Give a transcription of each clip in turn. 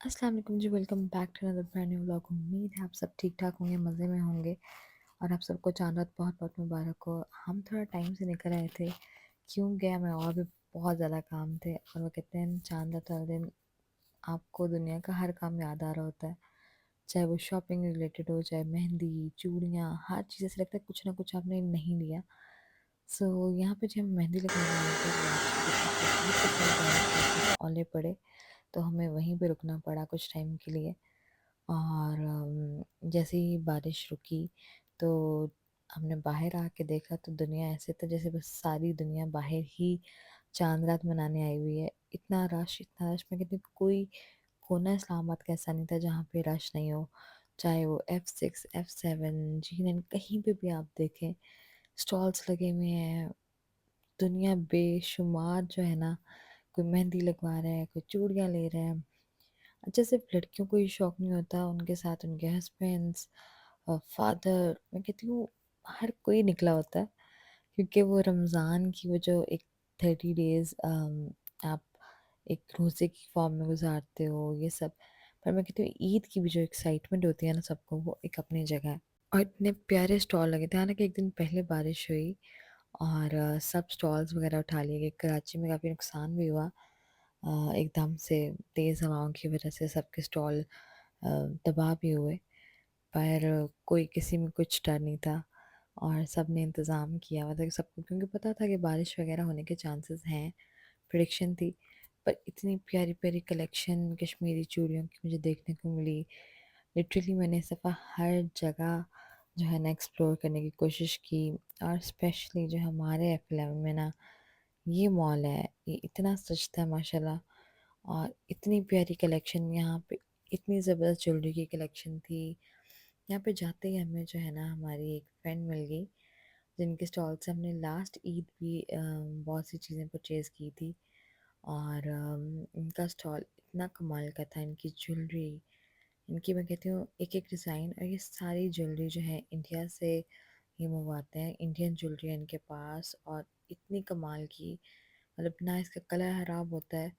अस्सलाम वालेकुम जी, welcome back to another brand new vlog. उम्मीद है आप सब ठीक ठाक होंगे, मज़े में होंगे और आप सबको चांद रात बहुत बहुत मुबारक हो। हम थोड़ा टाइम से निकल आए थे, क्यों गया मैं, और भी बहुत ज़्यादा काम थे। और वो कहते हैं चांद रात वाले दिन आपको दुनिया का हर काम याद आ रहा होता है, चाहे वो शॉपिंग रिलेटेड हो, चाहे मेहंदी, चूड़ियाँ, हर चीज़ ऐसा लगता है कुछ ना कुछ आपने नहीं लिया। सो यहाँ पे जब हम मेहंदी लगाने आए थे, रात को कितनी तकलीफ के साथ जाने के बाद कुछ ओले पड़े, तो हमें वहीं पे रुकना पड़ा कुछ टाइम के लिए। और जैसे ही बारिश रुकी तो हमने बाहर आके देखा तो दुनिया ऐसे था जैसे बस सारी दुनिया बाहर ही चांद रात मनाने आई हुई है। इतना रश, मैं कहती हूँ कोई कोना इस्लामाबाद का ऐसा नहीं था जहाँ पे रश नहीं हो। चाहे वो F6 F7 G9 कहीं पे भी आप देखें, स्टॉल्स लगे हुए हैं। दुनिया बेशुमार जो है ना, कोई मेहंदी लगवा रहा है, कोई चूड़ियाँ ले रहा है। अच्छा, सिर्फ लड़कियों को ही शौक नहीं होता, उनके साथ उनके हस्बैंड्स, फादर, मैं कहती हूँ हर कोई निकला होता है। क्योंकि वो रमज़ान की वो जो एक 30 डेज आप एक रोज़े की फॉर्म में गुजारते हो ये सब। पर मैं कहती हूँ ईद की भी जो एक्साइटमेंट होती है ना सबको, वो एक अपनी जगह है। और इतने प्यारे स्टॉल लगे थे, हालांकि एक दिन पहले बारिश हुई और सब स्टॉल्स वगैरह उठा लिए गए। कराची में काफ़ी नुकसान भी हुआ, एकदम से तेज़ हवाओं की वजह से सबके स्टॉल तबाह भी हुए। पर कोई किसी में कुछ डर नहीं था और सब ने इंतज़ाम किया हुआ था कि सबको, क्योंकि पता था कि बारिश वगैरह होने के चांसेस हैं, प्रिडिक्शन थी। पर इतनी प्यारी प्यारी कलेक्शन कश्मीरी चूड़ियों की मुझे देखने को मिली। लिटरली मैंने इस दफ़ा हर जगह जो है ना एक्सप्लोर करने की कोशिश की। और स्पेशली जो हमारे F11 में ना ये मॉल है, ये इतना सस्ता है माशाल्लाह। और इतनी प्यारी कलेक्शन यहाँ पे, इतनी ज़बरदस्त ज्वेलरी की कलेक्शन थी। यहाँ पे जाते ही हमें जो है ना हमारी एक फ्रेंड मिल गई, जिनके स्टॉल से हमने लास्ट ईद भी बहुत सी चीज़ें परचेज़ की थी। और इनका स्टॉल इतना कमाल का था, इनकी ज्वेलरी, इनकी मैं कहती हूँ एक एक डिज़ाइन। और ये सारी ज्वेलरी जो है इंडिया से ये मंगवाते हैं, इंडियन ज्वेलरी है इनके पास। और इतनी कमाल की, मतलब ना इसका कलर ख़राब होता है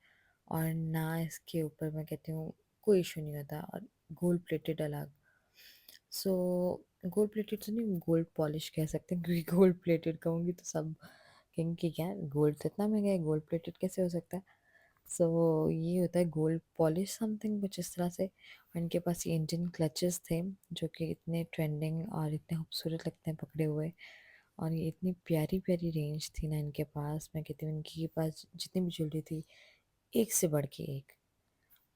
और ना इसके ऊपर मैं कहती हूँ कोई इशू नहीं होता। और गोल्ड प्लेटेड अलग। सो गोल्ड प्लेटेड तो नहीं, गोल्ड पॉलिश कह सकते हैं, क्योंकि गोल्ड प्लेटेड कहूँगी तो सब कहेंगे कि क्या गोल्ड तो इतना महंगा है, गोल्ड प्लेटेड कैसे हो सकता है। सो ये होता है गोल्ड पॉलिश समथिंग कुछ इस तरह से। और इनके पास ये इंडियन क्लचेस थे जो कि इतने ट्रेंडिंग और इतने खूबसूरत लगते हैं पकड़े हुए। और ये इतनी प्यारी प्यारी रेंज थी ना इनके पास, मैं कहती हूँ इनके पास जितनी भी ज्वेलरी थी एक से बढ़ के एक।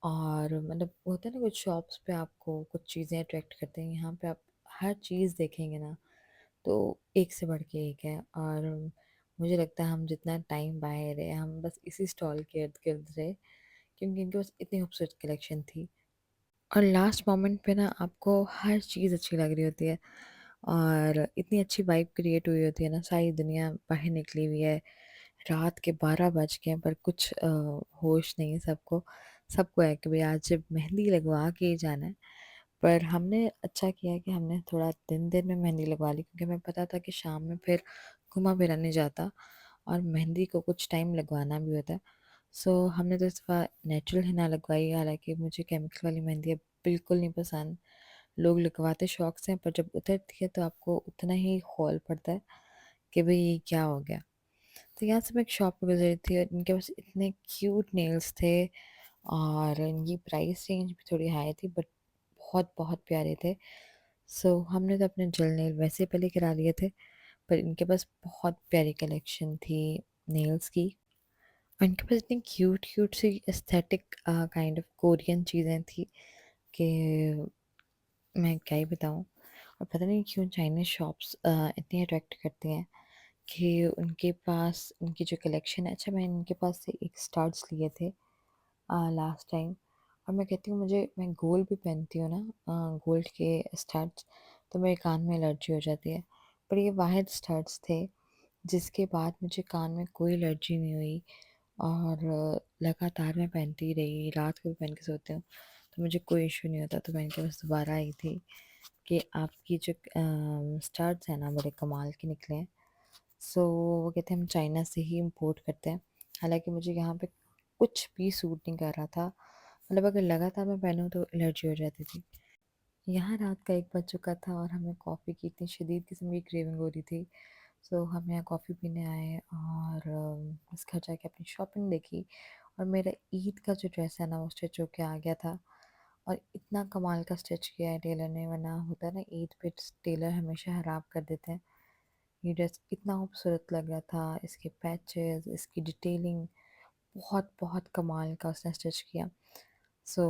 और मतलब होता है ना कुछ शॉप्स पे आपको कुछ चीज़ें अट्रैक्ट करते हैं, यहाँ पे आप हर चीज़ देखेंगे ना तो एक से बढ़ के एक है। और मुझे लगता है हम जितना टाइम बाहर रहे हम बस इसी स्टॉल के इर्द गिर्द रहे, क्योंकि इनके पास इतनी खूबसूरत कलेक्शन थी। और लास्ट मोमेंट पे ना आपको हर चीज़ अच्छी लग रही होती है और इतनी अच्छी वाइब क्रिएट हुई होती है ना, सारी दुनिया बाहर निकली हुई है। रात के 12 बज गए हैं पर कुछ होश नहीं है सबको। सबको है कि भाई आज मेहंदी लगवा के ही जाना है। पर हमने अच्छा किया कि हमने थोड़ा दिन दिन में मेहंदी लगवा ली, क्योंकि हमें पता था कि शाम में फिर घुमा फिरा नहीं जाता और मेहंदी को कुछ टाइम लगवाना भी होता है। सो हमने तो इस दफ़ा नेचुरल हिना लगवाई, हालांकि मुझे केमिकल वाली मेहंदी बिल्कुल नहीं पसंद। लोग लगवाते शौक से हैं, पर जब उतरती है तो आपको उतना ही हौल पड़ता है कि भाई ये क्या हो गया। तो यहाँ से मैं एक शॉप पे गुजरी थी और इनके पास इतने क्यूट नेल्स थे और इनकी प्राइस रेंज भी थोड़ी हाई थी, बट बहुत बहुत प्यारे थे। सो हमने तो अपने जेल नेल वैसे पहले करा लिए थे, पर इनके पास बहुत प्यारी कलेक्शन थी नेल्स की। और इनके पास इतनी क्यूट क्यूट सी एस्थेटिक काइंड ऑफ कोरियन चीज़ें थी कि मैं क्या ही बताऊँ। और पता नहीं क्यों चाइनीज़ शॉप्स इतनी अट्रैक्ट करती हैं कि उनके पास उनकी जो कलेक्शन है। अच्छा, मैं इनके पास से एक स्टड्स लिए थे लास्ट टाइम। और मैं कहती हूँ मुझे, मैं गोल्ड भी पहनती हूँ ना, गोल्ड के स्टड्स, तो मेरे कान में एलर्जी हो जाती है। पर ये वाहिद स्टड्स थे जिसके बाद मुझे कान में कोई एलर्जी नहीं हुई। और लगातार मैं पहनती रही, रात को भी पहन के सोती हूँ तो मुझे कोई इशू नहीं होता। तो मैं इनके पास दोबारा आई थी कि आपकी जो स्टड्स हैं ना बड़े कमाल के निकले हैं। सो वो कहते हैं हम चाइना से ही इम्पोर्ट करते हैं। हालांकि मुझे यहाँ पे कुछ भी सूट नहीं कर रहा था, मतलब अगर लगातार मैं पहनूँ तो एलर्जी हो जाती थी। यहाँ रात का 1 बज चुका था और हमें कॉफ़ी की इतनी शदीद किस्म की क्रेविंग हो रही थी। सो हम यहाँ कॉफ़ी पीने आए और बस घर जाके अपनी शॉपिंग देखी और मेरा ईद का जो ड्रेस है ना वो स्टिच होके आ गया था और इतना कमाल का स्टिच किया है टेलर ने, वरना होता है ना ईद पे टेलर हमेशा खराब कर देते हैं। ये ड्रेस इतना खूबसूरत लग रहा था, इसके पैचेस, इसकी डिटेलिंग बहुत बहुत कमाल का उसने स्टिच किया। सो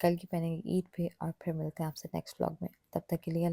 कल की पहनेंगे ईद पे और फिर मिलते हैं आपसे नेक्स्ट व्लॉग में। तब तक के लिए